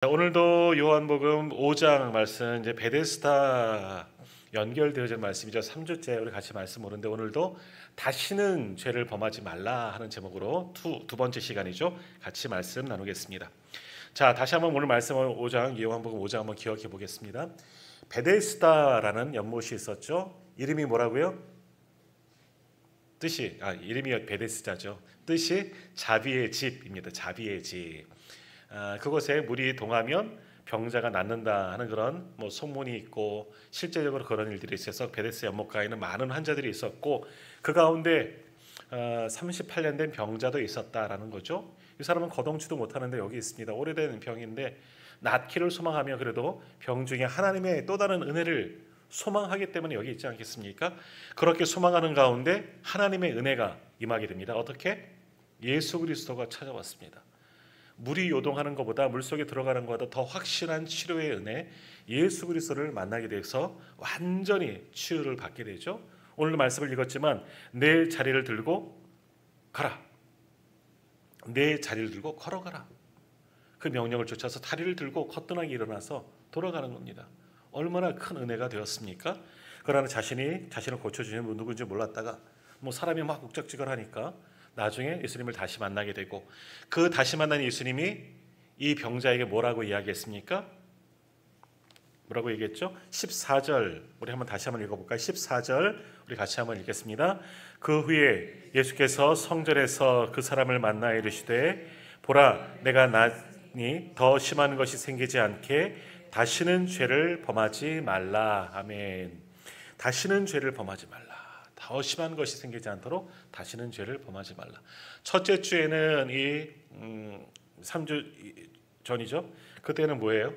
자, 오늘도 요한복음 5장 말씀, 이제 베데스다 연결되어진 말씀이죠. 3주째 우리 같이 말씀 오는데, 오늘도 다시는 죄를 범하지 말라 하는 제목으로 두 번째 시간이죠. 같이 말씀 나누겠습니다. 자, 다시 한번 오늘 말씀 5장, 요한복음 5장 한번 기억해 보겠습니다. 베데스다라는 연못이 있었죠. 이름이 뭐라고요? 이름이 베데스다죠. 뜻이 자비의 집입니다. 자비의 집. 그곳에 물이 동하면 병자가 낫는다 하는 그런 소문이 있고, 실제적으로 그런 일들이 있어서 베데스다 연못가에는 많은 환자들이 있었고, 그 가운데 38년 된 병자도 있었다라는 거죠. 이 사람은 거동치도 못하는데 여기 있습니다. 오래된 병인데 낫기를 소망하며, 그래도 병 중에 하나님의 또 다른 은혜를 소망하기 때문에 여기 있지 않겠습니까? 그렇게 소망하는 가운데 하나님의 은혜가 임하게 됩니다. 어떻게? 예수 그리스도가 찾아왔습니다. 물이 요동하는 것보다, 물속에 들어가는 것보다 더 확실한 치료의 은혜, 예수 그리스도를 만나게 돼서 완전히 치유를 받게 되죠. 오늘 말씀을 읽었지만 내 자리를 들고 가라, 내 자리를 들고 걸어가라, 그 명령을 쫓아서 다리를 들고 거뜬하게 일어나서 돌아가는 겁니다. 얼마나 큰 은혜가 되었습니까? 그러나 자신을 고쳐주시는 분 누군지 몰랐다가 사람이 막 욱적지근하니까 나중에 예수님을 다시 만나게 되고, 그 다시 만난 예수님이 이 병자에게 뭐라고 이야기했습니까? 뭐라고 얘기했죠? 14절 우리 다시 한번 읽어볼까요? 14절 우리 같이 한번 읽겠습니다. 그 후에 예수께서 성전에서 그 사람을 만나 이르시되, 보라, 내가 나니 더 심한 것이 생기지 않게 다시는 죄를 범하지 말라. 아멘. 다시는 죄를 범하지 말라. 더 심한 것이 생기지 않도록 다시는 죄를 범하지 말라. 첫째 주에는 3주 전이죠. 그때는 뭐예요?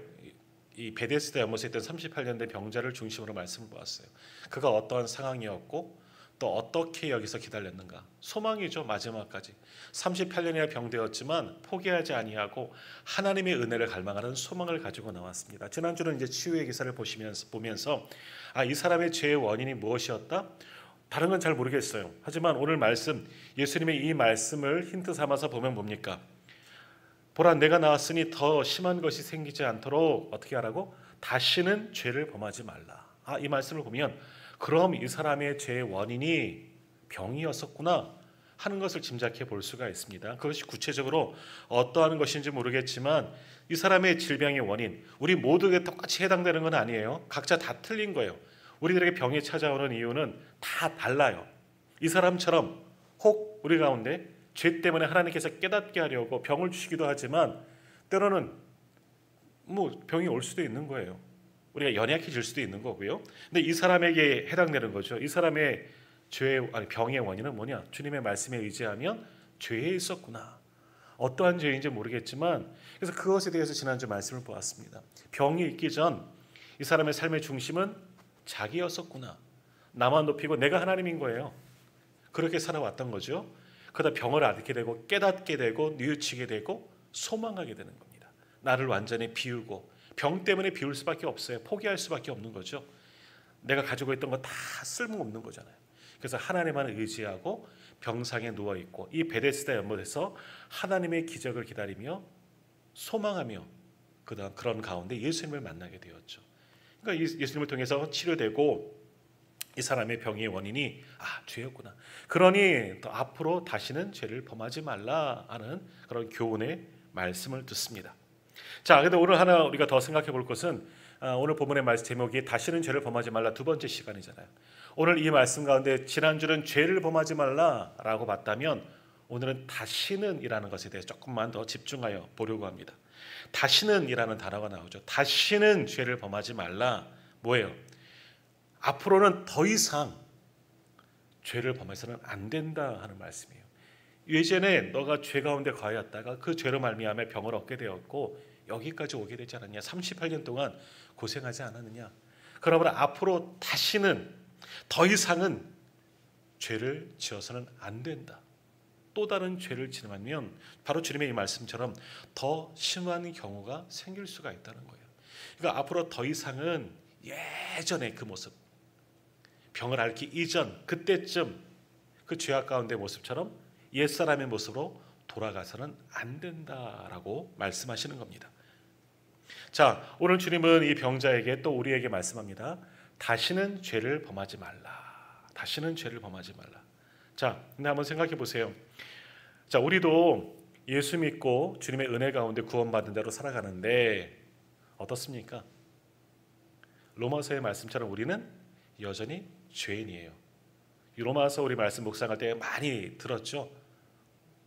이 베데스다 연못에 있던 38년 된 병자를 중심으로 말씀을 보았어요. 그가 어떠한 상황이었고 또 어떻게 여기서 기다렸는가. 소망이죠. 마지막까지 38년이나 병되었지만 포기하지 아니하고 하나님의 은혜를 갈망하는 소망을 가지고 나왔습니다. 지난주는 이제 치유의 기사를 보면서 이 사람의 죄의 원인이 무엇이었다? 다른 건 잘 모르겠어요. 하지만 오늘 말씀, 예수님의 이 말씀을 힌트 삼아서 보면 뭡니까? 보라, 내가 나왔으니 더 심한 것이 생기지 않도록 어떻게 하라고? 다시는 죄를 범하지 말라. 이 말씀을 보면, 그럼 이 사람의 죄의 원인이 병이었었구나 하는 것을 짐작해 볼 수가 있습니다. 그것이 구체적으로 어떠한 것인지 모르겠지만 이 사람의 질병의 원인, 우리 모두에게 똑같이 해당되는 건 아니에요. 각자 다 틀린 거예요. 우리들에게 병이 찾아오는 이유는 다 달라요. 이 사람처럼 혹 우리 가운데 죄 때문에 하나님께서 깨닫게 하려고 병을 주시기도 하지만, 때로는 병이 올 수도 있는 거예요. 우리가 연약해질 수도 있는 거고요. 근데 이 사람에게 해당되는 거죠. 이 사람의 병의 원인은 뭐냐? 주님의 말씀에 의지하면 죄에 있었구나. 어떠한 죄인지 모르겠지만, 그래서 그것에 대해서 지난주 말씀을 보았습니다. 병이 있기 전 이 사람의 삶의 중심은 자기였었구나. 나만 높이고 내가 하나님인 거예요. 그렇게 살아왔던 거죠. 그러다 병을 앓게 되고 깨닫게 되고 뉘우치게 되고 소망하게 되는 겁니다. 나를 완전히 비우고, 병 때문에 비울 수밖에 없어요. 포기할 수밖에 없는 거죠. 내가 가지고 있던 거 다 쓸모없는 거잖아요. 그래서 하나님만 의지하고 병상에 누워있고, 이 베데스다 연못에서 하나님의 기적을 기다리며 소망하며 그런 가운데 예수님을 만나게 되었죠. 그러니까 예수님을 통해서 치료되고, 이 사람의 병의 원인이 죄였구나. 그러니 더 앞으로 다시는 죄를 범하지 말라 하는 그런 교훈의 말씀을 듣습니다. 자, 근데 오늘 하나 우리가 더 생각해 볼 것은, 오늘 본문의 말씀 제목이 다시는 죄를 범하지 말라 두 번째 시간이잖아요. 오늘 이 말씀 가운데 지난주는 죄를 범하지 말라라고 봤다면, 오늘은 다시는 이라는 것에 대해서 조금만 더 집중하여 보려고 합니다. 다시는 이라는 단어가 나오죠. 다시는 죄를 범하지 말라. 뭐예요? 앞으로는 더 이상 죄를 범해서는 안 된다 하는 말씀이에요. 예전에 너가 죄 가운데 거하였다가 그 죄로 말미암아 병을 얻게 되었고 여기까지 오게 되지 않았냐? 38년 동안 고생하지 않았느냐? 그러므로 앞으로 다시는 더 이상은 죄를 지어서는 안 된다. 또 다른 죄를 지으면 바로 주님의 이 말씀처럼 더 심한 경우가 생길 수가 있다는 거예요. 그러니까 앞으로 더 이상은 예전의 그 모습, 병을 앓기 이전 그때쯤 그 죄악 가운데 모습처럼 옛사람의 모습으로 돌아가서는 안 된다라고 말씀하시는 겁니다. 자, 오늘 주님은 이 병자에게 또 우리에게 말씀합니다. 다시는 죄를 범하지 말라. 다시는 죄를 범하지 말라. 자, 근데 한번 생각해 보세요. 자, 우리도 예수 믿고 주님의 은혜 가운데 구원받은 대로 살아가는데 어떻습니까? 로마서의 말씀처럼 우리는 여전히 죄인이에요. 로마서 우리 말씀 묵상할 때 많이 들었죠.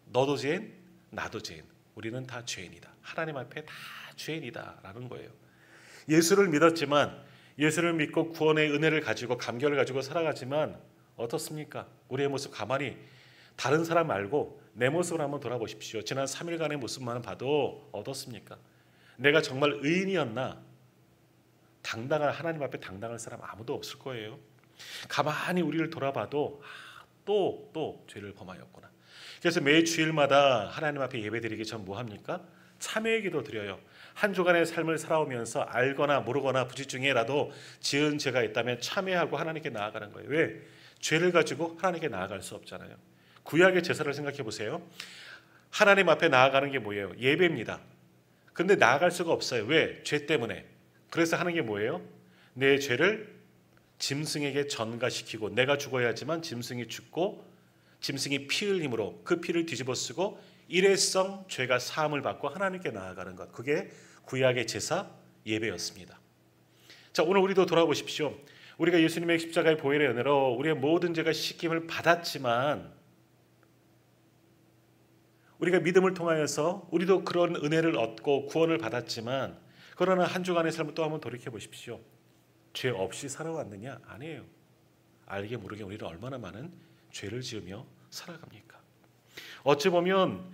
너도 죄인, 나도 죄인. 우리는 다 죄인이다. 하나님 앞에 다 죄인이다라는 거예요. 예수를 믿었지만, 예수를 믿고 구원의 은혜를 가지고 감격을 가지고 살아가지만 어떻습니까? 우리의 모습 가만히 다른 사람 말고 내 모습을 한번 돌아보십시오. 지난 3일간의 모습만 봐도 어떻습니까? 내가 정말 의인이었나? 당당한, 하나님 앞에 당당할 사람 아무도 없을 거예요. 가만히 우리를 돌아봐도 또 죄를 범하였구나. 그래서 매 주일마다 하나님 앞에 예배드리기 전 뭐 합니까? 참회의 기도 드려요. 한 주간의 삶을 살아오면서 알거나 모르거나 부지중에라도 지은 죄가 있다면 참회하고 하나님께 나아가는 거예요. 왜? 죄를 가지고 하나님께 나아갈 수 없잖아요. 구약의 제사를 생각해 보세요. 하나님 앞에 나아가는 게 뭐예요? 예배입니다. 근데 나아갈 수가 없어요. 왜? 죄 때문에. 그래서 하는 게 뭐예요? 내 죄를 짐승에게 전가시키고, 내가 죽어야 하지만 짐승이 죽고 짐승이 피 흘림으로 그 피를 뒤집어 쓰고 일회성 죄가 사함을 받고 하나님께 나아가는 것, 그게 구약의 제사 예배였습니다. 자, 오늘 우리도 돌아보십시오. 우리가 예수님의 십자가의 보혈의 은혜로 우리의 모든 죄가 씻김을 받았지만, 우리가 믿음을 통하여서 우리도 그런 은혜를 얻고 구원을 받았지만, 그러나 한 주간의 삶을 또 한번 돌이켜 보십시오. 죄 없이 살아왔느냐? 아니에요. 알게 모르게 우리는 얼마나 많은 죄를 지으며 살아갑니까? 어찌 보면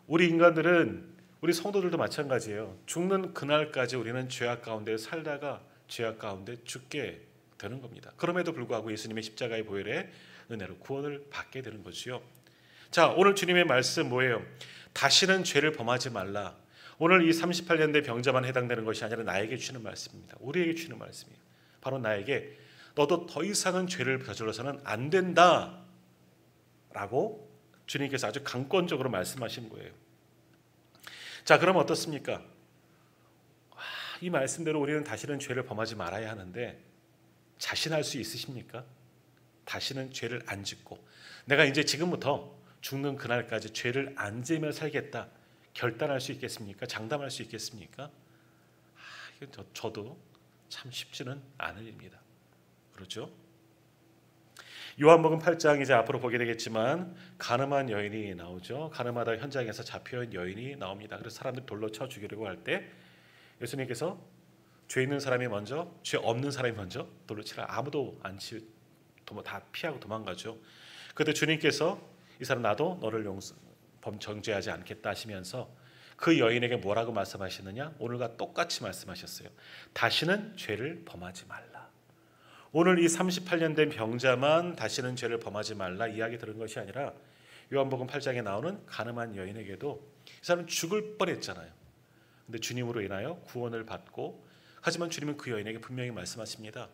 우리 인간들은, 우리 성도들도 마찬가지예요. 죽는 그날까지 우리는 죄악 가운데 살다가 죄악 가운데 죽게 되는 겁니다. 그럼에도 불구하고 예수님의 십자가의 보혈의 은혜로 구원을 받게 되는 거지요. 자, 오늘 주님의 말씀 뭐예요? 다시는 죄를 범하지 말라. 오늘 이 38년 된 병자만 해당되는 것이 아니라 나에게 주는 말씀입니다. 우리에게 주는 말씀이에요. 바로 나에게 너도 더 이상은 죄를 저질러서는 안 된다 라고 주님께서 아주 강권적으로 말씀하신 거예요. 자, 그럼 어떻습니까? 이 말씀대로 우리는 다시는 죄를 범하지 말아야 하는데 자신할 수 있으십니까? 다시는 죄를 안 짓고 내가 이제 지금부터 죽는 그날까지 죄를 안 지으며 살겠다 결단할 수 있겠습니까? 장담할 수 있겠습니까? 저도 참 쉽지는 않은 일입니다. 그렇죠? 요한복음 8장 이제 앞으로 보게 되겠지만 가늠한 여인이 나오죠. 가늠하다 현장에서 잡혀온 여인이 나옵니다. 그래서 사람들 돌로 쳐 죽이려고 할 때 예수님께서 죄 있는 사람이 먼저, 죄 없는 사람이 먼저 돌로 치라. 아무도 안 치, 다 피하고 도망가죠. 그때 주님께서 이 사람 나도 너를 정죄하지 않겠다 하시면서 그 여인에게 뭐라고 말씀하시느냐? 오늘과 똑같이 말씀하셨어요. 다시는 죄를 범하지 말라. 오늘 이 38년 된 병자만 다시는 죄를 범하지 말라 이야기 들은 것이 아니라 요한복음 8장에 나오는 가늠한 여인에게도 이 사람은 죽을 뻔했잖아요. 근데 주님으로 인하여 구원을 받고, 하지만 주님은 그 여인에게 분명히 말씀하십니다.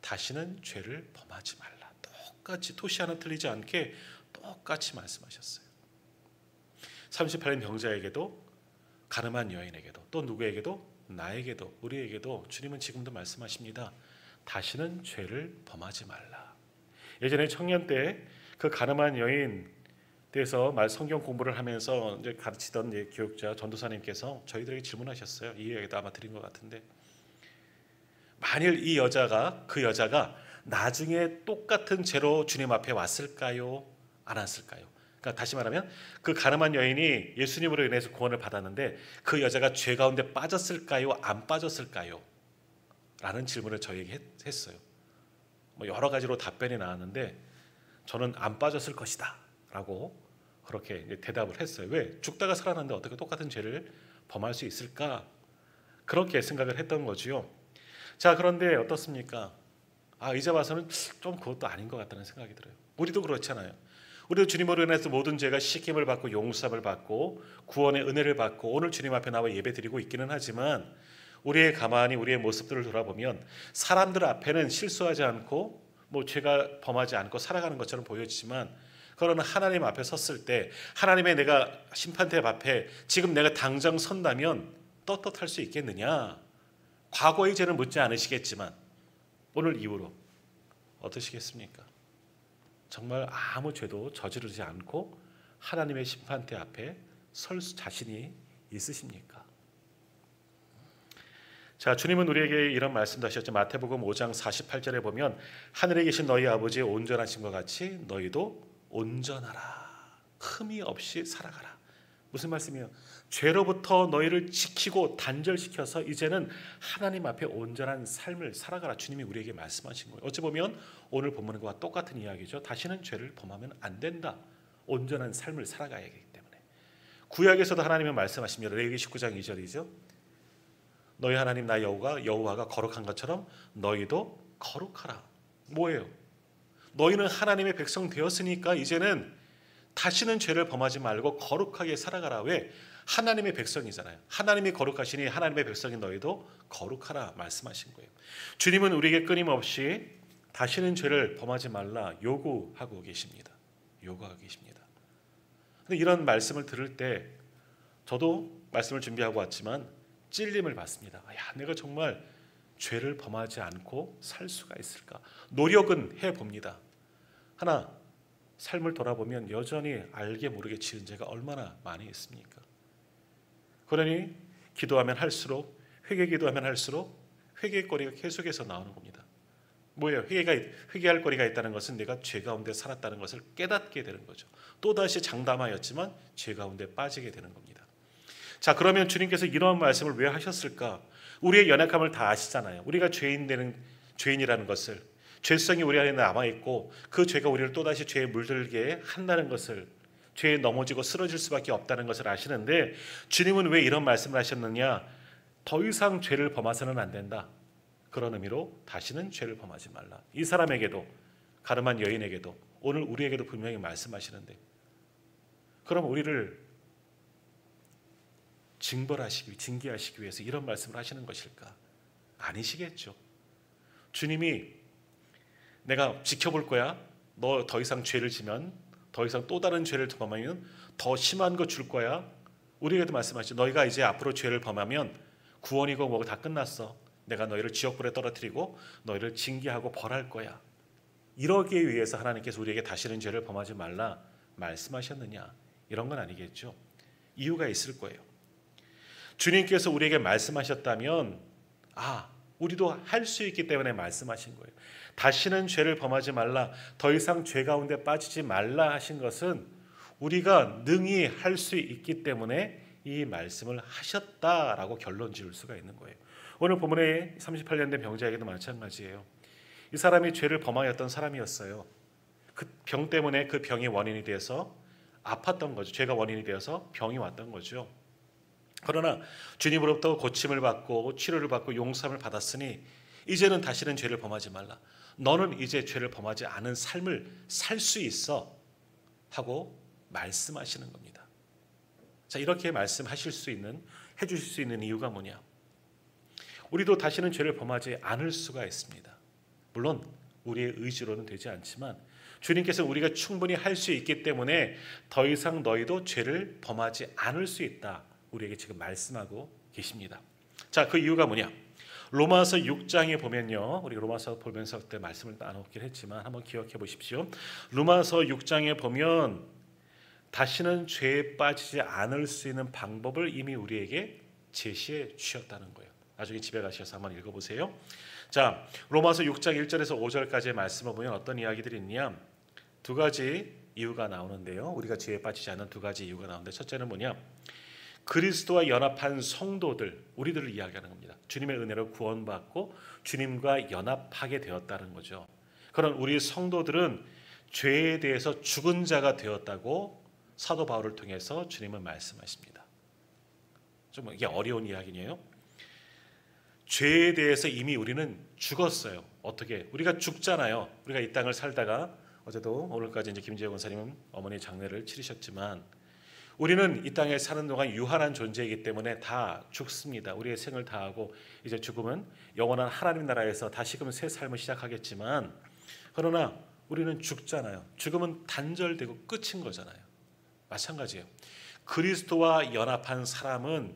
다시는 죄를 범하지 말라. 똑같이 토시 하나 틀리지 않게 똑같이 말씀하셨어요. 38년 병자에게도 가늠한 여인에게도 또 누구에게도 나에게도 우리에게도 주님은 지금도 말씀하십니다. 다시는 죄를 범하지 말라. 예전에 청년 때 그 가늠한 여인 대해서 성경 공부를 하면서 이제 가르치던 교육자 전도사님께서 저희들에게 질문하셨어요. 이 이야기도 아마 드린 것 같은데, 만일 이 여자가 그 여자가 나중에 똑같은 죄로 주님 앞에 왔을까요? 안 왔을까요? 그러니까 다시 말하면 그 가늠한 여인이 예수님으로 인해서 구원을 받았는데 그 여자가 죄 가운데 빠졌을까요? 안 빠졌을까요? 라는 질문을 저에게 했어요. 여러 가지로 답변이 나왔는데 저는 안 빠졌을 것이다 라고 그렇게 대답을 했어요. 왜? 죽다가 살아났는데 어떻게 똑같은 죄를 범할 수 있을까? 그렇게 생각을 했던 거지요. 자, 그런데 어떻습니까? 이제 와서는 좀 그것도 아닌 것 같다는 생각이 들어요. 우리도 그렇잖아요. 우리도 주님으로 인해서 모든 죄가 씻김을 받고 용서함을 받고 구원의 은혜를 받고 오늘 주님 앞에 나와 예배드리고 있기는 하지만 우리의 가만히 우리의 모습들을 돌아보면 사람들 앞에는 실수하지 않고 죄가 범하지 않고 살아가는 것처럼 보여지지만, 그러나 하나님 앞에 섰을 때 하나님의 내가 심판대 앞에 지금 내가 당장 선다면 떳떳할 수 있겠느냐? 과거의 죄는 묻지 않으시겠지만 오늘 이후로 어떠시겠습니까? 정말 아무 죄도 저지르지 않고 하나님의 심판대 앞에 설 자신이 있으십니까? 자, 주님은 우리에게 이런 말씀도 하셨죠. 마태복음 5장 48절에 보면 하늘에 계신 너희 아버지의 온전하심과 같이 너희도 온전하라. 흠이 없이 살아가라. 무슨 말씀이에요? 죄로부터 너희를 지키고 단절시켜서 이제는 하나님 앞에 온전한 삶을 살아가라. 주님이 우리에게 말씀하신 거예요. 어찌 보면 오늘 본문과 똑같은 이야기죠. 다시는 죄를 범하면 안 된다. 온전한 삶을 살아가야 하기 때문에. 구약에서도 하나님은 말씀하십니다. 레위기 19장 2절이죠. 너희 하나님 나 여호와가 거룩한 것처럼 너희도 거룩하라. 뭐예요? 너희는 하나님의 백성 되었으니까 이제는 다시는 죄를 범하지 말고 거룩하게 살아가라. 왜? 하나님의 백성이잖아요. 하나님이 거룩하시니 하나님의 백성인 너희도 거룩하라 말씀하신 거예요. 주님은 우리에게 끊임없이 다시는 죄를 범하지 말라 요구하고 계십니다. 요구하고 계십니다. 근데 이런 말씀을 들을 때 저도 말씀을 준비하고 왔지만 찔림을 받습니다. 야, 내가 정말 죄를 범하지 않고 살 수가 있을까? 노력은 해봅니다. 하나, 삶을 돌아보면 여전히 알게 모르게 지은 죄가 얼마나 많이 있습니까? 그러니 기도하면 할수록 회개 기도하면 할수록 회개거리가 계속해서 나오는 겁니다. 뭐예요? 회개할 거리가 있다는 것은 내가 죄 가운데 살았다는 것을 깨닫게 되는 거죠. 또다시 장담하였지만 죄 가운데 빠지게 되는 겁니다. 자, 그러면 주님께서 이런 말씀을 왜 하셨을까? 우리의 연약함을 다 아시잖아요. 우리가 죄인이라는 것을, 죄성이 우리 안에 남아있고 그 죄가 우리를 또다시 죄에 물들게 한다는 것을, 죄에 넘어지고 쓰러질 수밖에 없다는 것을 아시는데 주님은 왜 이런 말씀을 하셨느냐? 더 이상 죄를 범해서는 안 된다. 그런 의미로 다시는 죄를 범하지 말라. 이 사람에게도, 가늠한 여인에게도, 오늘 우리에게도 분명히 말씀하시는데 그럼 우리를 징계하시기 위해서 이런 말씀을 하시는 것일까? 아니시겠죠. 주님이 내가 지켜볼 거야. 너 더 이상 죄를 지면, 더 이상 또 다른 죄를 범하면 더 심한 거 줄 거야. 우리에게도 말씀하시죠. 너희가 이제 앞으로 죄를 범하면 구원이고 뭐고 다 끝났어. 내가 너희를 지옥불에 떨어뜨리고 너희를 징계하고 벌할 거야. 이러기 위해서 하나님께서 우리에게 다시는 죄를 범하지 말라 말씀하셨느냐? 이런 건 아니겠죠. 이유가 있을 거예요. 주님께서 우리에게 말씀하셨다면 우리도 할 수 있기 때문에 말씀하신 거예요. 다시는 죄를 범하지 말라, 더 이상 죄 가운데 빠지지 말라 하신 것은 우리가 능히 할 수 있기 때문에 이 말씀을 하셨다라고 결론 지을 수가 있는 거예요. 오늘 본문의 38년 된 병자에게도 마찬가지예요. 이 사람이 죄를 범하였던 사람이었어요. 그 병 때문에 그 병이 원인이 돼서 아팠던 거죠. 죄가 원인이 되어서 병이 왔던 거죠. 그러나 주님으로부터 고침을 받고 치료를 받고 용서함을 받았으니 이제는 다시는 죄를 범하지 말라. 너는 이제 죄를 범하지 않은 삶을 살 수 있어 하고 말씀하시는 겁니다. 자, 이렇게 말씀하실 수 있는, 해주실 수 있는 이유가 뭐냐? 우리도 다시는 죄를 범하지 않을 수가 있습니다. 물론 우리의 의지로는 되지 않지만 주님께서 우리가 충분히 할 수 있기 때문에 더 이상 너희도 죄를 범하지 않을 수 있다. 우리에게 지금 말씀하고 계십니다. 자, 그 이유가 뭐냐? 로마서 6장에 보면요. 우리 로마서 보면서 그때 말씀을 나눴긴 했지만 한번 기억해 보십시오. 로마서 6장에 보면 다시는 죄에 빠지지 않을 수 있는 방법을 이미 우리에게 제시해 주셨다는 거예요. 나중에 집에 가셔서 한번 읽어보세요. 자, 로마서 6장 1절에서 5절까지의 말씀을 보면 어떤 이야기들이 있냐? 두 가지 이유가 나오는데요. 우리가 죄에 빠지지 않는 두 가지 이유가 나오는데 첫째는 뭐냐? 그리스도와 연합한 성도들, 우리들을 이야기하는 겁니다. 주님의 은혜로 구원받고 주님과 연합하게 되었다는 거죠. 그런 우리 성도들은 죄에 대해서 죽은 자가 되었다고 사도 바울을 통해서 주님은 말씀하십니다. 좀 이게 어려운 이야기네요. 죄에 대해서 이미 우리는 죽었어요. 어떻게? 우리가 죽잖아요. 우리가 이 땅을 살다가 어제도 오늘까지 이제 김재호 권사님은 어머니 장례를 치르셨지만 우리는 이 땅에 사는 동안 유한한 존재이기 때문에 다 죽습니다. 우리의 생을 다하고 이제 죽으면 영원한 하나님 나라에서 다시금 새 삶을 시작하겠지만 그러나 우리는 죽잖아요. 죽으면 단절되고 끝인 거잖아요. 마찬가지예요. 그리스도와 연합한 사람은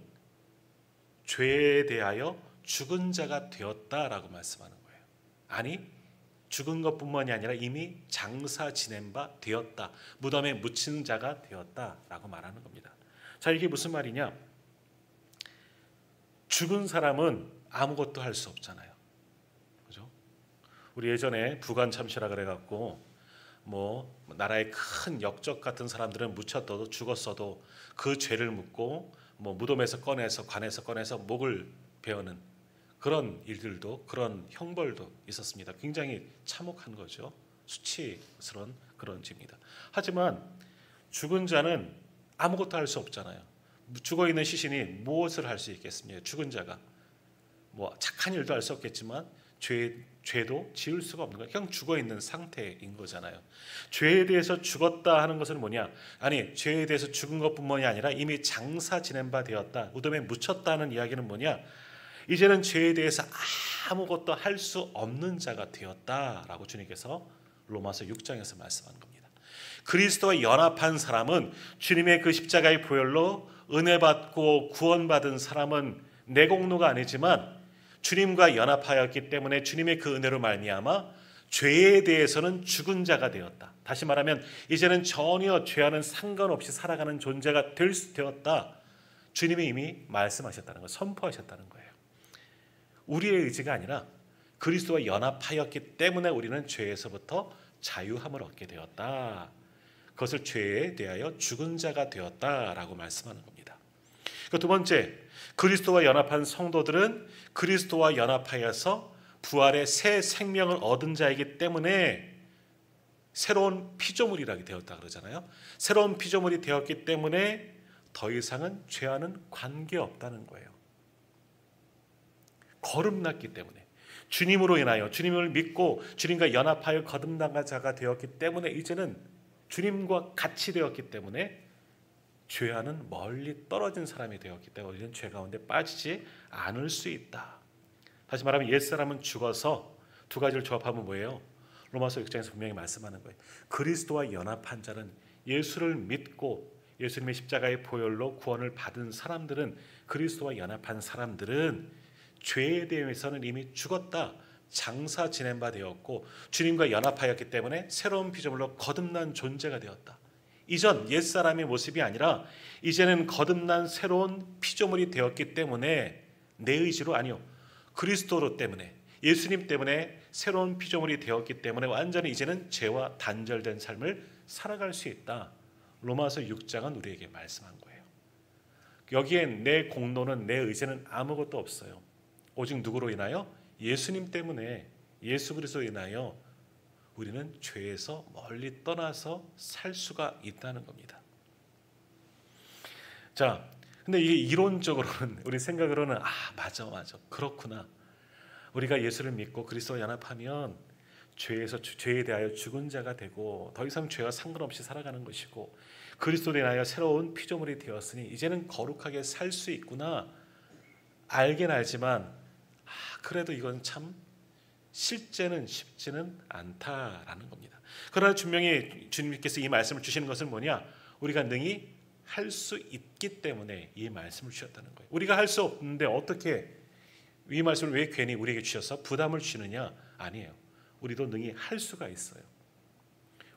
죄에 대하여 죽은 자가 되었다라고 말씀하는 거예요. 아니, 죽은 것뿐만이 아니라 이미 장사 지낸 바 되었다. 무덤에 묻힌 자가 되었다라고 말하는 겁니다. 자, 이게 무슨 말이냐? 죽은 사람은 아무것도 할 수 없잖아요. 그죠? 우리 예전에 부관참시라 그래갖고 뭐 나라의 큰 역적 같은 사람들은 묻혔어도 죽었어도 그 죄를 묻고 뭐 무덤에서 꺼내서 관에서 꺼내서 목을 베어는 그런 일들도, 그런 형벌도 있었습니다. 굉장히 참혹한 거죠. 수치스러운 그런 죄입니다. 하지만 죽은 자는 아무것도 할 수 없잖아요. 죽어 있는 시신이 무엇을 할 수 있겠습니까? 죽은 자가 뭐 착한 일도 할 수 없겠지만 죄도 지을 수가 없는 거예요. 그냥 죽어 있는 상태인 거잖아요. 죄에 대해서 죽었다 하는 것은 뭐냐? 아니, 죄에 대해서 죽은 것뿐만이 아니라 이미 장사 지낸 바 되었다. 무덤에 묻혔다는 이야기는 뭐냐? 이제는 죄에 대해서 아무것도 할 수 없는 자가 되었다라고 주님께서 로마서 6장에서 말씀한 겁니다. 그리스도와 연합한 사람은, 주님의 그 십자가의 보혈로 은혜 받고 구원받은 사람은 내 공로가 아니지만 주님과 연합하였기 때문에 주님의 그 은혜로 말미암아 죄에 대해서는 죽은 자가 되었다. 다시 말하면 이제는 전혀 죄와는 상관없이 살아가는 존재가 되었다. 주님이 이미 말씀하셨다는 거, 선포하셨다는 거예요. 우리의 의지가 아니라 그리스도와 연합하였기 때문에 우리는 죄에서부터 자유함을 얻게 되었다. 그것을 죄에 대하여 죽은 자가 되었다라고 말씀하는 겁니다. 두 번째, 그리스도와 연합한 성도들은 그리스도와 연합하여서 부활의 새 생명을 얻은 자이기 때문에 새로운 피조물이라게 되었다 그러잖아요. 새로운 피조물이 되었기 때문에 더 이상은 죄와는 관계없다는 거예요. 거듭났기 때문에, 주님으로 인하여 주님을 믿고 주님과 연합하여 거듭난 자가 되었기 때문에 이제는 주님과 같이 되었기 때문에 죄와는 멀리 떨어진 사람이 되었기 때문에 우리는 죄 가운데 빠지지 않을 수 있다. 다시 말하면 옛사람은 죽어서 두 가지를 조합하면 뭐예요? 로마서 6장에서 분명히 말씀하는 거예요. 그리스도와 연합한 자는, 예수를 믿고 예수님의 십자가의 보혈로 구원을 받은 사람들은, 그리스도와 연합한 사람들은 죄에 대해서는 이미 죽었다. 장사 지낸 바 되었고 주님과 연합하였기 때문에 새로운 피조물로 거듭난 존재가 되었다. 이전 옛사람의 모습이 아니라 이제는 거듭난 새로운 피조물이 되었기 때문에 내 의지로, 아니요, 그리스도로 때문에, 예수님 때문에 새로운 피조물이 되었기 때문에 완전히 이제는 죄와 단절된 삶을 살아갈 수 있다. 로마서 6장은 우리에게 말씀한 거예요. 여기에 내 공로는, 내 의지는 아무것도 없어요. 오직 누구로 인하여? 예수님 때문에, 예수 그리스도로 인하여 우리는 죄에서 멀리 떠나서 살 수가 있다는 겁니다. 자, 근데 이게 이론적으로는, 우리 생각으로는 맞아 그렇구나. 우리가 예수를 믿고 그리스도와 연합하면 죄에 대하여 죽은 자가 되고 더 이상 죄와 상관없이 살아가는 것이고 그리스도로 인하여 새로운 피조물이 되었으니 이제는 거룩하게 살 수 있구나. 알긴 알지만 그래도 이건 참 실제는 쉽지는 않다라는 겁니다. 그러나 분명히 주님께서 이 말씀을 주시는 것은 뭐냐? 우리가 능히 할 수 있기 때문에 이 말씀을 주셨다는 거예요. 우리가 할 수 없는데 어떻게 이 말씀을 왜 괜히 우리에게 주셔서 부담을 주느냐? 아니에요. 우리도 능히 할 수가 있어요.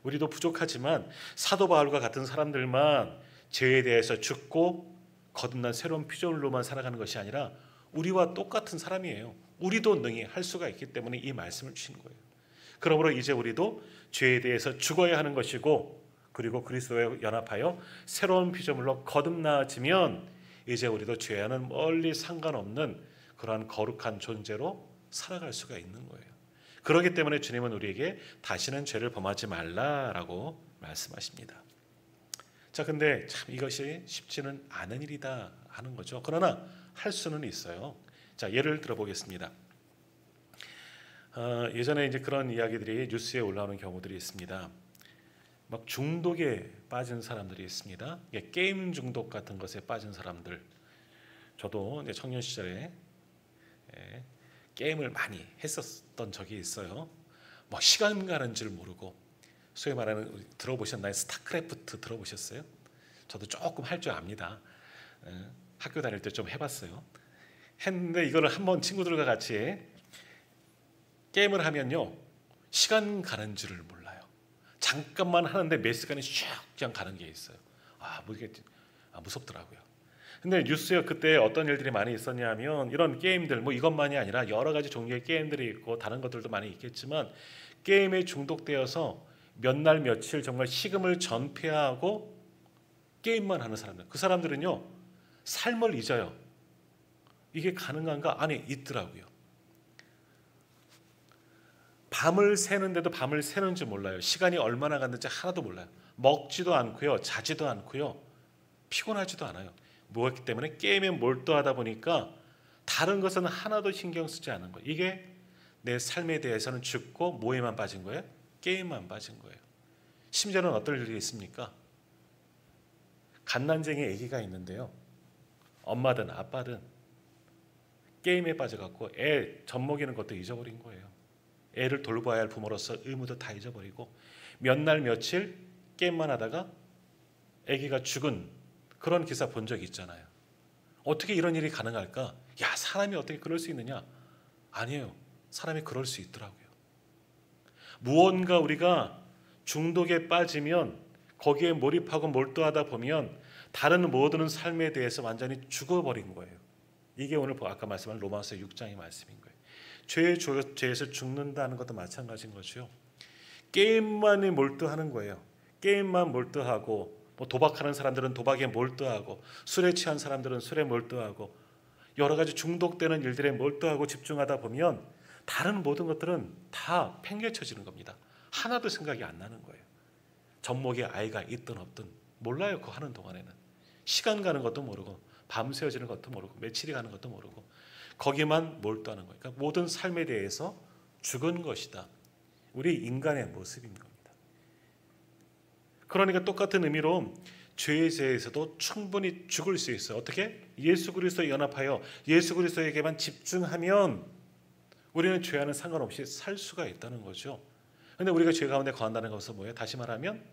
우리도 부족하지만 사도 바울과 같은 사람들만 죄에 대해서 죽고 거듭난 새로운 피조물로만 살아가는 것이 아니라 우리와 똑같은 사람이에요. 우리도 능히 할 수가 있기 때문에 이 말씀을 주신 거예요. 그러므로 이제 우리도 죄에 대해서 죽어야 하는 것이고 그리고 그리스도에 연합하여 새로운 피조물로 거듭나지면 이제 우리도 죄와는 멀리 상관없는 그러한 거룩한 존재로 살아갈 수가 있는 거예요. 그렇기 때문에 주님은 우리에게 다시는 죄를 범하지 말라라고 말씀하십니다. 자, 근데 참 이것이 쉽지는 않은 일이다 하는 거죠. 그러나 할 수는 있어요. 자, 예를 들어보겠습니다. 예전에 이제 그런 이야기들이 뉴스에 올라오는 경우들이 있습니다. 막 중독에 빠진 사람들이 있습니다. 게임 중독 같은 것에 빠진 사람들. 저도 이제 청년 시절에 게임을 많이 했었던 적이 있어요. 뭐 시간 가는 줄 모르고, 소위 말하는, 들어보셨나요? 스타크래프트 들어보셨어요? 저도 조금 할 줄 압니다. 학교 다닐 때 좀 해봤어요. 했는데 이거를 한번 친구들과 같이 게임을 하면요, 시간 가는 줄을 몰라요. 잠깐만 하는데 몇 시간이 슉 그냥 가는 게 있어요. 뭐 이게 무섭더라고요. 근데 뉴스에 그때 어떤 일들이 많이 있었냐면 이런 게임들, 뭐 이것만이 아니라 여러 가지 종류의 게임들이 있고 다른 것들도 많이 있겠지만 게임에 중독되어서 몇 날 며칠 정말 식음을 전폐하고 게임만 하는 사람들, 그 사람들은요 삶을 잊어요. 이게 가능한가? 아니, 있더라고요. 밤을 새는데도 밤을 새는 줄 몰라요. 시간이 얼마나 갔는지 하나도 몰라요. 먹지도 않고요, 자지도 않고요, 피곤하지도 않아요. 무엇기 때문에 게임에 몰두하다 보니까 다른 것은 하나도 신경 쓰지 않은 거예요. 이게 내 삶에 대해서는 죽고 뭐에만 빠진 거예요? 게임만 빠진 거예요. 심지어는 어떨 일이 있습니까? 갓난쟁이 아기가 있는데요, 엄마든 아빠든 게임에 빠져갖고 애 젖먹이는 것도 잊어버린 거예요. 애를 돌봐야 할 부모로서 의무도 다 잊어버리고 몇 날 며칠 게임만 하다가 아기가 죽은 그런 기사 본 적 있잖아요. 어떻게 이런 일이 가능할까? 야, 사람이 어떻게 그럴 수 있느냐? 아니에요. 사람이 그럴 수 있더라고요. 무언가 우리가 중독에 빠지면 거기에 몰입하고 몰두하다 보면 다른 모든 삶에 대해서 완전히 죽어버린 거예요. 이게 오늘 아까 말씀한 로마서 6장의 말씀인 거예요. 죄에서 죽는다는 것도 마찬가지인 거죠. 게임만에 몰두하는 거예요. 게임만 몰두하고, 뭐 도박하는 사람들은 도박에 몰두하고, 술에 취한 사람들은 술에 몰두하고, 여러 가지 중독되는 일들에 몰두하고 집중하다 보면 다른 모든 것들은 다 팽개쳐지는 겁니다. 하나도 생각이 안 나는 거예요. 젖먹이 아이가 있든 없든 몰라요. 그거 하는 동안에는 시간 가는 것도 모르고 밤 새워지는 것도 모르고 며칠이 가는 것도 모르고 거기만 몰두하는 거예요. 그러니까 모든 삶에 대해서 죽은 것이다. 우리 인간의 모습인 겁니다. 그러니까 똑같은 의미로 죄에 대해서도 충분히 죽을 수 있어요. 어떻게? 예수 그리스도에 연합하여 예수 그리스도에게만 집중하면 우리는 죄와는 상관없이 살 수가 있다는 거죠. 그런데 우리가 죄 가운데 거한다는 것은 뭐예요? 다시 말하면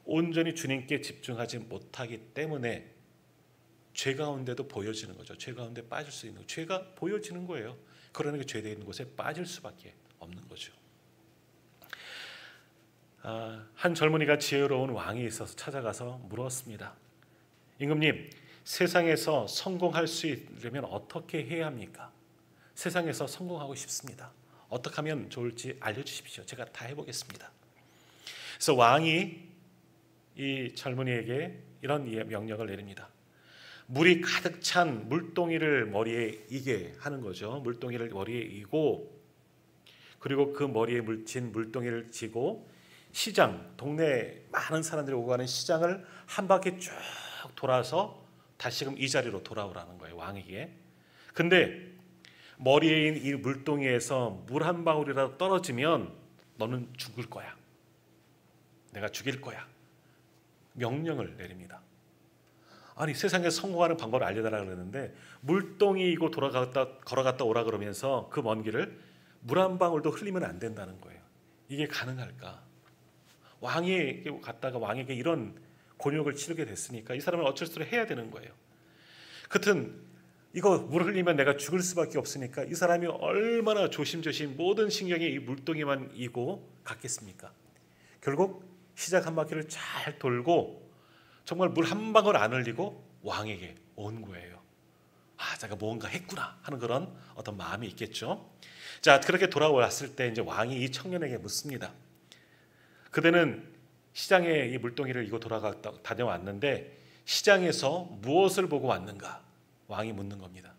온전히 주님께 집중하지 못하기 때문에 죄 가운데도 보여지는 거죠. 죄 가운데 빠질 수 있는, 죄가 보여지는 거예요. 그러니까 죄되어 있는 곳에 빠질 수밖에 없는 거죠. 한 젊은이가 지혜로운 왕이 있어서 찾아가서 물었습니다. 임금님, 세상에서 성공할 수 있으려면 어떻게 해야 합니까? 세상에서 성공하고 싶습니다. 어떻게 하면 좋을지 알려주십시오. 제가 다 해보겠습니다. 그래서 왕이 이 젊은이에게 이런 명령을 내립니다. 물이 가득 찬 물동이를 머리에 이게 하는 거죠. 물동이를 머리에 이고, 그리고 그 머리에 묻힌 물동이를 지고 시장, 동네 많은 사람들이 오고 가는 시장을 한 바퀴 쭉 돌아서 다시금 이 자리로 돌아오라는 거예요, 왕에게. 근데 머리에 있는 이 물동이에서 물 한 방울이라도 떨어지면 너는 죽을 거야. 내가 죽일 거야. 명령을 내립니다. 아니, 세상에 성공하는 방법을 알려달라 그러는데 물동이고 걸어갔다 오라 그러면서 그 먼 길을 물 한 방울도 흘리면 안 된다는 거예요. 이게 가능할까? 왕이 갔다가 왕에게 이런 곤욕을 치르게 됐으니까 이 사람은 어쩔 수 없이 해야 되는 거예요. 그튼 이거 물 흘리면 내가 죽을 수밖에 없으니까 이 사람이 얼마나 조심조심 모든 신경이 이 물동이만 이고 갔겠습니까? 결국 시작 한 바퀴를 잘 돌고 정말 물 한 방울 안 흘리고 왕에게 온 거예요. 제가 뭔가 했구나 하는 그런 어떤 마음이 있겠죠. 자, 그렇게 돌아왔을 때 이제 왕이 이 청년에게 묻습니다. 그대는 시장에 이 물동이를 이고 다녀왔는데 시장에서 무엇을 보고 왔는가? 왕이 묻는 겁니다.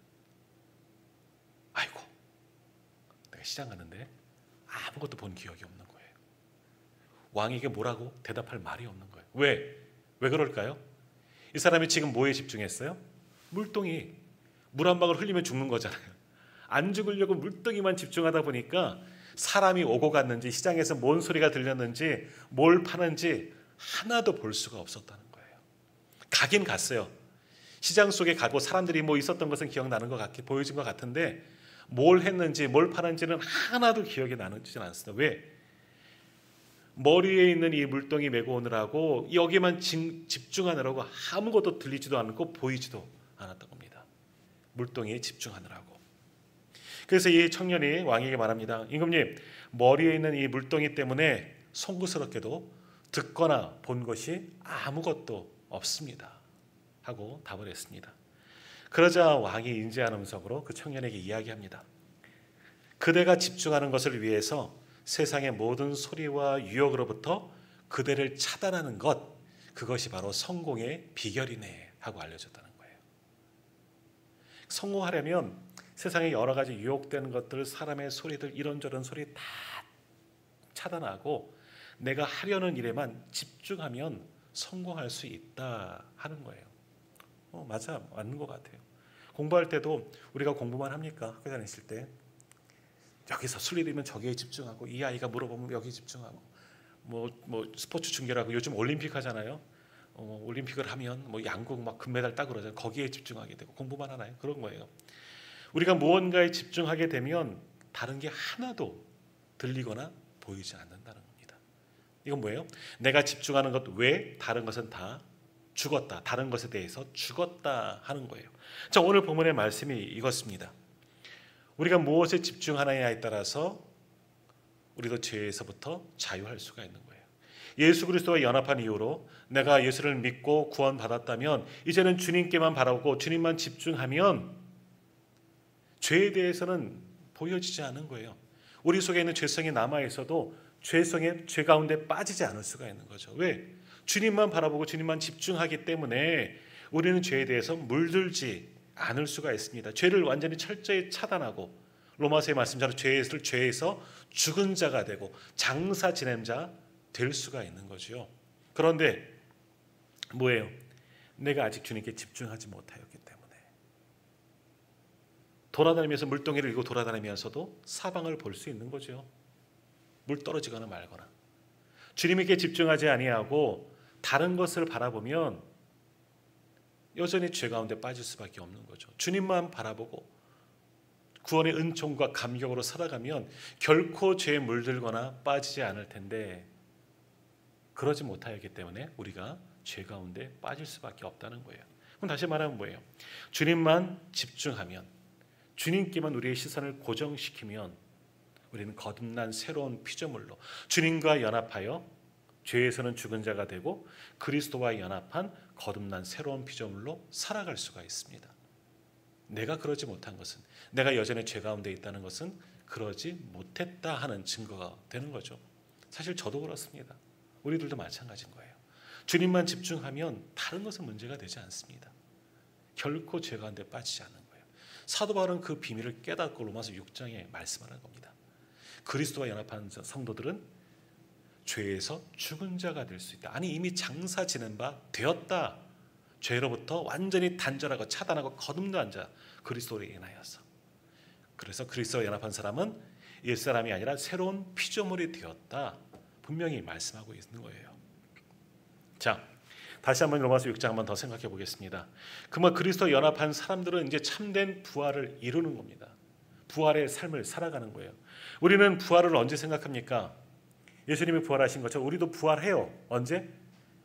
아이고, 내가 시장 갔는데 아무것도 본 기억이 없는 거예요. 왕에게 뭐라고 대답할 말이 없는 거예요. 왜 그럴까요? 이 사람이 지금 뭐에 집중했어요? 물동이. 물 한 방울 흘리면 죽는 거잖아요. 안 죽으려고 물동이만 집중하다 보니까 사람이 오고 갔는지 시장에서 뭔 소리가 들렸는지 뭘 파는지 하나도 볼 수가 없었다는 거예요. 가긴 갔어요. 시장 속에 가고 사람들이 뭐 있었던 것은 기억나는 것 같게 보여진 것 같은데 뭘 했는지 뭘 파는지는 하나도 기억이 나지는 않습니다. 왜? 머리에 있는 이 물동이 메고 오느라고 여기만 집중하느라고 아무것도 들리지도 않고 보이지도 않았던 겁니다. 물동이에 집중하느라고. 그래서 이 청년이 왕에게 말합니다. 임금님, 머리에 있는 이 물동이 때문에 송구스럽게도 듣거나 본 것이 아무것도 없습니다 하고 답을 했습니다. 그러자 왕이 인지하는 음성으로 그 청년에게 이야기합니다. 그대가 집중하는 것을 위해서 세상의 모든 소리와 유혹으로부터 그대를 차단하는 것, 그것이 바로 성공의 비결이네 하고 알려줬다는 거예요. 성공하려면 세상에 여러 가지 유혹되는 것들, 사람의 소리들, 이런저런 소리 다 차단하고 내가 하려는 일에만 집중하면 성공할 수 있다 하는 거예요. 맞아, 맞는 것 같아요. 공부할 때도 우리가 공부만 합니까? 학교 다니실 때 여기서 술리면 저기에 집중하고, 이 아이가 물어보면 여기 집중하고, 뭐 스포츠 중계라고 요즘 올림픽 하잖아요. 올림픽을 하면 뭐 양궁 막 금메달 따고 그러잖아요. 거기에 집중하게 되고 공부만 하나요? 그런 거예요. 우리가 무언가에 집중하게 되면 다른 게 하나도 들리거나 보이지 않는다는 겁니다. 이건 뭐예요? 내가 집중하는 것 외에 다른 것은 다 죽었다. 다른 것에 대해서 죽었다 하는 거예요. 자, 오늘 본문의 말씀이 이것입니다. 우리가 무엇에 집중하느냐에 따라서 우리도 죄에서부터 자유할 수가 있는 거예요. 예수 그리스도와 연합한 이후로 내가 예수를 믿고 구원받았다면 이제는 주님께만 바라보고 주님만 집중하면 죄에 대해서는 보여지지 않은 거예요. 우리 속에 있는 죄성이 남아있어도 죄 가운데 빠지지 않을 수가 있는 거죠. 왜? 주님만 바라보고 주님만 집중하기 때문에 우리는 죄에 대해서 물들지 않을 수가 있습니다. 죄를 완전히 철저히 차단하고 로마서의 말씀처럼 죄에서 죽은 자가 되고 장사 지낸 자 될 수가 있는 거죠. 그런데 뭐예요? 내가 아직 주님께 집중하지 못하였기 때문에 돌아다니면서 물동이를 이고 돌아다니면서도 사방을 볼 수 있는 거죠. 물 떨어지거나 말거나. 주님에게 집중하지 아니하고 다른 것을 바라보면 여전히 죄 가운데 빠질 수밖에 없는 거죠. 주님만 바라보고 구원의 은총과 감격으로 살아가면 결코 죄에 물들거나 빠지지 않을 텐데 그러지 못하였기 때문에 우리가 죄 가운데 빠질 수밖에 없다는 거예요. 그럼 다시 말하면 뭐예요? 주님만 집중하면, 주님께만 우리의 시선을 고정시키면 우리는 거듭난 새로운 피조물로 주님과 연합하여 죄에서는 죽은 자가 되고 그리스도와 연합한 거듭난 새로운 피조물로 살아갈 수가 있습니다. 내가 그러지 못한 것은, 내가 여전히 죄 가운데 있다는 것은 그러지 못했다 하는 증거가 되는 거죠. 사실 저도 그렇습니다. 우리들도 마찬가지인 거예요. 주님만 집중하면 다른 것은 문제가 되지 않습니다. 결코 죄 가운데 빠지지 않는 거예요. 사도 바울은 그 비밀을 깨닫고 로마서 6장에 말씀하는 겁니다. 그리스도와 연합한 성도들은 죄에서 죽은 자가 될 수 있다. 아니 이미 장사 지낸 바 되었다. 죄로부터 완전히 단절하고 차단하고 거듭난 자, 그리스도로 인하여서. 그래서 그리스도와 연합한 사람은 옛사람이 아니라 새로운 피조물이 되었다. 분명히 말씀하고 있는 거예요. 자, 다시 한번 로마서 6장 한번 더 생각해 보겠습니다. 그러면 그리스도와 연합한 사람들은 이제 참된 부활을 이루는 겁니다. 부활의 삶을 살아가는 거예요. 우리는 부활을 언제 생각합니까? 예수님이 부활하신 것처럼 우리도 부활해요. 언제?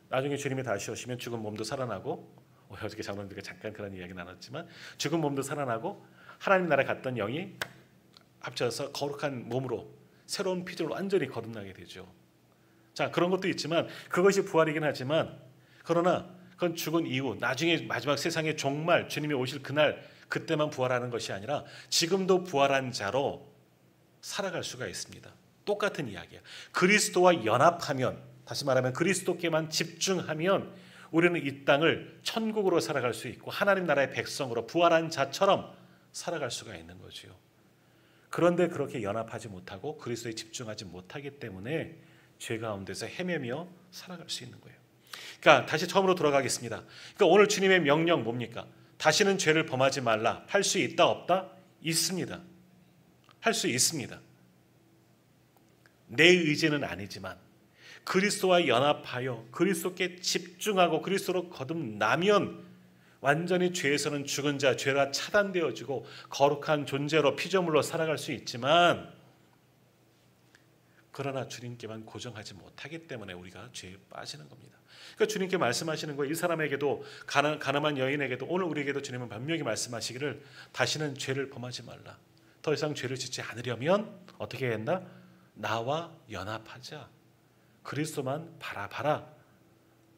나중에 주님이 다시 오시면 죽은 몸도 살아나고, 어저께 장로님들과 잠깐 그런 이야기 나눴지만 죽은 몸도 살아나고 하나님 나라에 갔던 영이 합쳐서 거룩한 몸으로 새로운 피조로 완전히 거듭나게 되죠. 자, 그런 것도 있지만 그것이 부활이긴 하지만, 그러나 그건 죽은 이후 나중에 마지막 세상의 종말 주님이 오실 그날 그때만 부활하는 것이 아니라 지금도 부활한 자로 살아갈 수가 있습니다. 똑같은 이야기야. 그리스도와 연합하면, 다시 말하면 그리스도께만 집중하면 우리는 이 땅을 천국으로 살아갈 수 있고 하나님 나라의 백성으로 부활한 자처럼 살아갈 수가 있는 거죠. 그런데 그렇게 연합하지 못하고 그리스도에 집중하지 못하기 때문에 죄 가운데서 헤매며 살아갈 수 있는 거예요. 그러니까 다시 처음으로 돌아가겠습니다. 그러니까 오늘 주님의 명령 뭡니까? 다시는 죄를 범하지 말라. 할 수 있다 없다? 있습니다. 할 수 있습니다. 내 의지는 아니지만 그리스도와 연합하여 그리스도께 집중하고 그리스도로 거듭나면 완전히 죄에서는 죽은 자, 죄가 차단되어지고 거룩한 존재로 피조물로 살아갈 수 있지만, 그러나 주님께만 고정하지 못하기 때문에 우리가 죄에 빠지는 겁니다. 그러니까 주님께 말씀하시는 거예요. 이 사람에게도 가늠한 여인에게도 오늘 우리에게도 주님은 분명히 말씀하시기를 다시는 죄를 범하지 말라. 더 이상 죄를 짓지 않으려면 어떻게 해야 한다? 나와 연합하자. 그리스도만 바라봐라.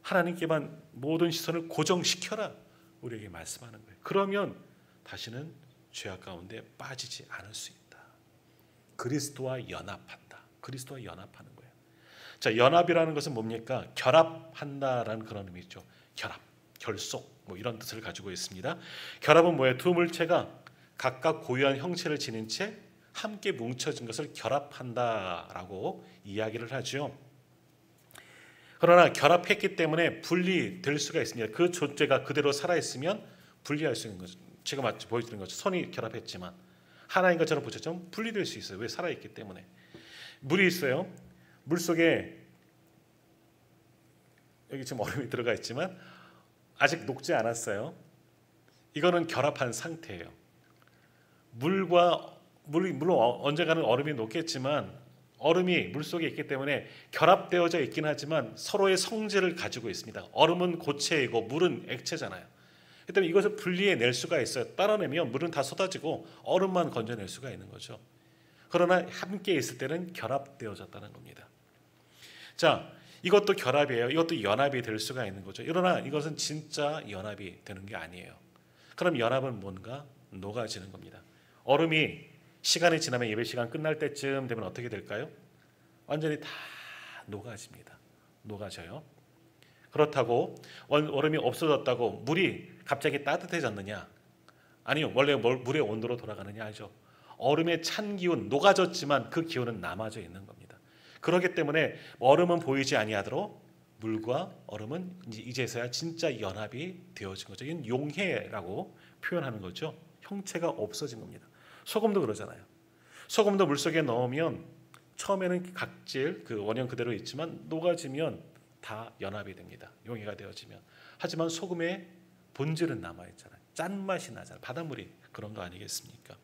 하나님께만 모든 시선을 고정시켜라. 우리에게 말씀하는 거예요. 그러면 다시는 죄악 가운데 빠지지 않을 수 있다. 그리스도와 연합한다. 그리스도와 연합하는 거예요. 자, 연합이라는 것은 뭡니까? 결합한다라는 그런 의미죠. 결합, 결속 뭐 이런 뜻을 가지고 있습니다. 결합은 뭐예요? 두 물체가 각각 고유한 형체를 지닌 채 함께 뭉쳐진 것을 결합한다라고 이야기를 하죠. 그러나 결합했기 때문에 분리될 수가 있습니다. 그 존재가 그대로 살아있으면 분리할 수 있는 거죠. 제가 마치 보여드린 것처럼 손이 결합했지만 하나인 것처럼 보셨죠? 분리될 수 있어요. 왜? 살아있기 때문에. 물이 있어요. 물 속에 여기 지금 얼음이 들어가 있지만 아직 녹지 않았어요. 이거는 결합한 상태예요. 물이 물론 언젠가는 얼음이 녹겠지만 얼음이 물속에 있기 때문에 결합되어져 있긴 하지만 서로의 성질을 가지고 있습니다. 얼음은 고체이고 물은 액체잖아요. 그렇기 때문에 이것을 분리해낼 수가 있어요. 따라내면 물은 다 쏟아지고 얼음만 건져낼 수가 있는 거죠. 그러나 함께 있을 때는 결합되어졌다는 겁니다. 자, 이것도 결합이에요. 이것도 연합이 될 수가 있는 거죠. 그러나 이것은 진짜 연합이 되는 게 아니에요. 그럼 연합은 뭔가? 녹아지는 겁니다. 얼음이 시간이 지나면 예배 시간 끝날 때쯤 되면 어떻게 될까요? 완전히 다 녹아집니다. 녹아져요. 그렇다고 얼음이 없어졌다고 물이 갑자기 따뜻해졌느냐? 아니요. 원래 물의 온도로 돌아가느냐 하죠. 얼음의 찬 기운, 녹아졌지만 그 기운은 남아져 있는 겁니다. 그렇기 때문에 얼음은 보이지 아니하도록 물과 얼음은 이제서야 진짜 연합이 되어진 거죠. 이건 용해라고 표현하는 거죠. 형체가 없어진 겁니다. 소금도 그러잖아요. 소금도 물속에 넣으면 처음에는 각질, 그 원형 그대로 있지만 녹아지면 다 연합이 됩니다. 용해가 되어지면. 하지만 소금의 본질은 남아있잖아요. 짠맛이 나잖아요. 바닷물이 그런 거 아니겠습니까?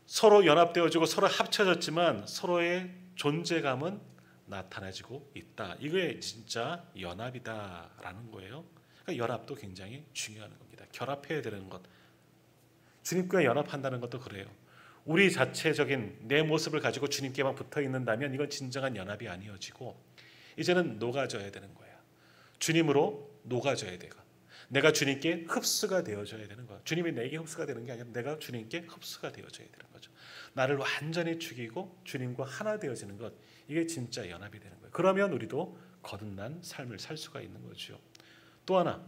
서로 연합되어지고 서로 합쳐졌지만 서로의 존재감은 나타나지고 있다. 이게 진짜 연합이다라는 거예요. 그러니까 연합도 굉장히 중요한 겁니다. 결합해야 되는 것. 주님과 연합한다는 것도 그래요. 우리 자체적인 내 모습을 가지고 주님께만 붙어 있는다면 이건 진정한 연합이 아니어지고 이제는 녹아져야 되는 거예요. 주님으로 녹아져야 돼요. 내가 주님께 흡수가 되어져야 되는 거예요. 주님이 내게 흡수가 되는 게 아니라 내가 주님께 흡수가 되어져야 되는 거죠. 나를 완전히 죽이고 주님과 하나 되어지는 것, 이게 진짜 연합이 되는 거예요. 그러면 우리도 거듭난 삶을 살 수가 있는 거죠. 또 하나,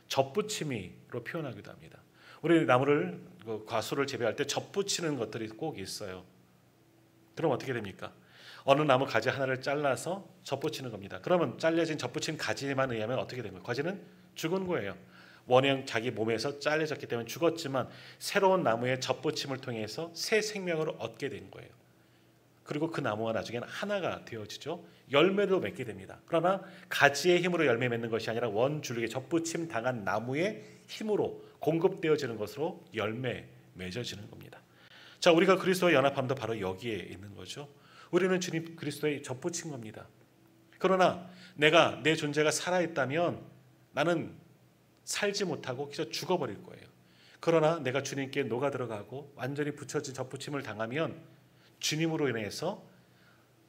접붙임이로 표현하기도 합니다. 우리 나무를 과수를 재배할 때 접붙이는 것들이 꼭 있어요. 그럼 어떻게 됩니까? 어느 나무 가지 하나를 잘라서 접붙이는 겁니다. 그러면 잘려진 접붙인 가지만 의하면 어떻게 된 거예요? 가지는 죽은 거예요. 원형 자기 몸에서 잘려졌기 때문에 죽었지만 새로운 나무의 접붙임을 통해서 새 생명을 얻게 된 거예요. 그리고 그 나무가 나중에는 하나가 되어지죠. 열매도 맺게 됩니다. 그러나 가지의 힘으로 열매 맺는 것이 아니라 원줄기에 접붙임 당한 나무의 힘으로 공급되어지는 것으로 열매 맺어지는 겁니다. 자, 우리가 그리스도와 연합함도 바로 여기에 있는 거죠. 우리는 주님 그리스도에 접붙인 겁니다. 그러나 내가 내 존재가 살아있다면 나는 살지 못하고 그저 죽어버릴 거예요. 그러나 내가 주님께 녹아 들어가고 완전히 붙여진 접붙임을 당하면 주님으로 인해서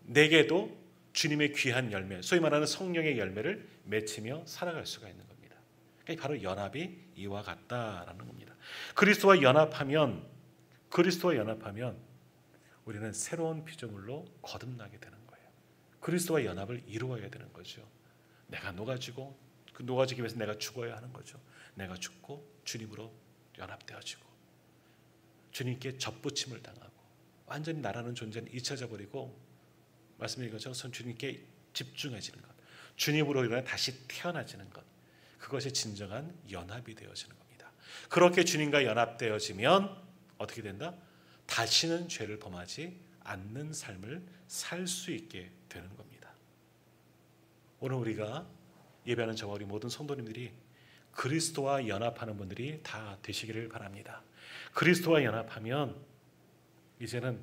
내게도 주님의 귀한 열매, 소위 말하는 성령의 열매를 맺히며 살아갈 수가 있는 겁니다. 그러니까 바로 연합이 이와 같다라는 겁니다. 그리스도와 연합하면 우리는 새로운 피조물로 거듭나게 되는 거예요. 그리스도와 연합을 이루어야 되는 거죠. 내가 녹아지고 그 녹아지기 위해서 내가 죽어야 하는 거죠. 내가 죽고 주님으로 연합되어지고 주님께 접붙임을 당하고 완전히 나라는 존재는 잊혀져 버리고 말씀드린 것처럼 주님께 집중해지는 것, 주님으로 인해 다시 태어나지는 것, 그것이 진정한 연합이 되어지는 겁니다. 그렇게 주님과 연합되어지면 어떻게 된다? 다시는 죄를 범하지 않는 삶을 살 수 있게 되는 겁니다. 오늘 우리가 예배하는 저와 우리 모든 성도님들이 그리스도와 연합하는 분들이 다 되시기를 바랍니다. 그리스도와 연합하면 이제는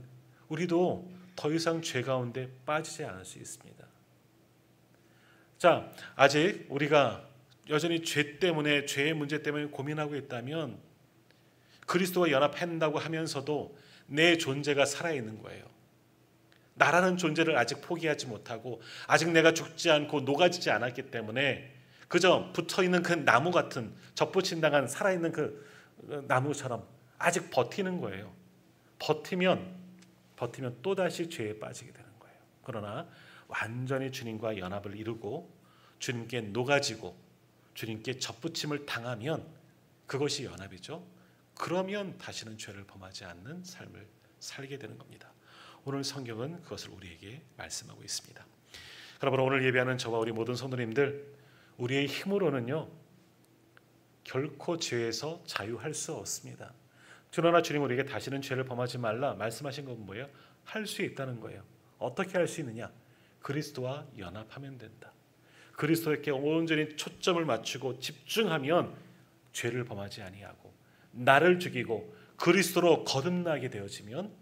우리도 더 이상 죄 가운데 빠지지 않을 수 있습니다. 자, 아직 우리가 여전히 죄 때문에, 죄의 문제 때문에 고민하고 있다면 그리스도와 연합한다고 하면서도 내 존재가 살아있는 거예요. 나라는 존재를 아직 포기하지 못하고 아직 내가 죽지 않고 녹아지지 않았기 때문에 그저 붙어있는 그 나무 같은 접붙임당한 살아있는 그 나무처럼 아직 버티는 거예요. 버티면 또다시 죄에 빠지게 되는 거예요. 그러나 완전히 주님과 연합을 이루고 주님께 녹아지고 주님께 접붙임을 당하면 그것이 연합이죠. 그러면 다시는 죄를 범하지 않는 삶을 살게 되는 겁니다. 오늘 성경은 그것을 우리에게 말씀하고 있습니다. 그러므로 오늘 예배하는 저와 우리 모든 성도님들, 우리의 힘으로는요 결코 죄에서 자유할 수 없습니다. 그러나 주님 우리에게 다시는 죄를 범하지 말라 말씀하신 건 뭐예요? 할 수 있다는 거예요. 어떻게 할 수 있느냐? 그리스도와 연합하면 된다. 그리스도에게 온전히 초점을 맞추고 집중하면 죄를 범하지 아니하고 나를 죽이고 그리스도로 거듭나게 되어지면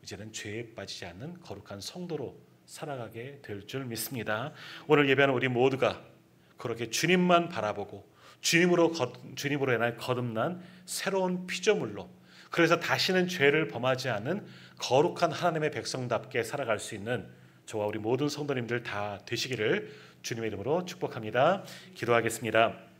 이제는 죄에 빠지지 않는 거룩한 성도로 살아가게 될 줄 믿습니다. 오늘 예배하는 우리 모두가 그렇게 주님만 바라보고 주님으로 인해 거듭난 새로운 피조물로, 그래서 다시는 죄를 범하지 않는 거룩한 하나님의 백성답게 살아갈 수 있는 저와 우리 모든 성도님들 다 되시기를 주님의 이름으로 축복합니다. 기도하겠습니다.